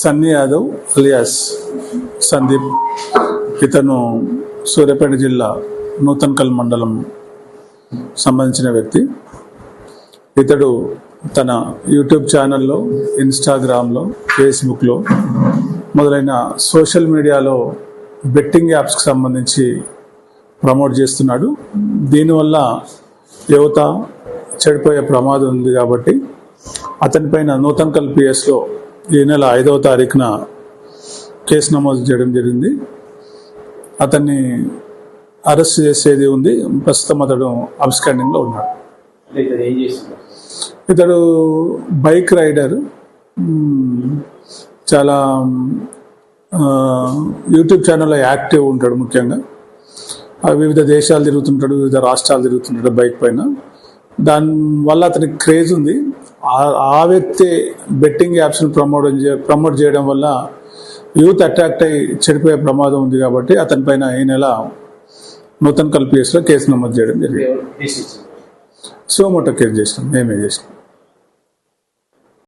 Sunny Yadav alias Sandeep. ఇతను సూర్యాపేట జిల్లా నూతన్కల్ మండలం సంబంధించిన వ్యక్తి. ఇతడు తన యూట్యూబ్ ఛానల్లో, ఇన్స్టాగ్రామ్లో, ఫేస్బుక్లో మొదలైన సోషల్ మీడియాలో బెట్టింగ్ యాప్స్కి సంబంధించి ప్రమోట్ చేస్తున్నాడు. దీనివల్ల యువత చెడిపోయే ప్రమాదం ఉంది కాబట్టి అతనిపైన నూతన్కల్ పిఎస్లో ఈ నెల 5వ తారీఖున కేసు నమోదు చేయడం జరిగింది. అతన్ని అరెస్ట్ చేసేది ఉంది. ప్రస్తుతం అతడు అబ్స్కాండింగ్లో ఉన్నాడు. ఇతడు బైక్ రైడర్, చాలా యూట్యూబ్ ఛానల్లో యాక్టివ్ ఉంటాడు. ముఖ్యంగా వివిధ దేశాలు తిరుగుతుంటాడు, వివిధ రాష్ట్రాలు తిరుగుతుంటాడు బైక్ పైన. దానివల్ల అతనికి క్రేజ్ ఉంది. ఆ వ్యక్తి బెట్టింగ్ యాప్స్ని ప్రమోట్ చేయడం వల్ల యూత్ అట్రాక్ట్ అయ్యి చెడిపోయే ప్రమాదం ఉంది కాబట్టి అతని పైన ఈ నెల నూతన్కల్ పిఎస్లో కేసు నమోదు చేయడం జరిగింది. సోమోటో కేసు చేసినాం, మేమే చేసినాం.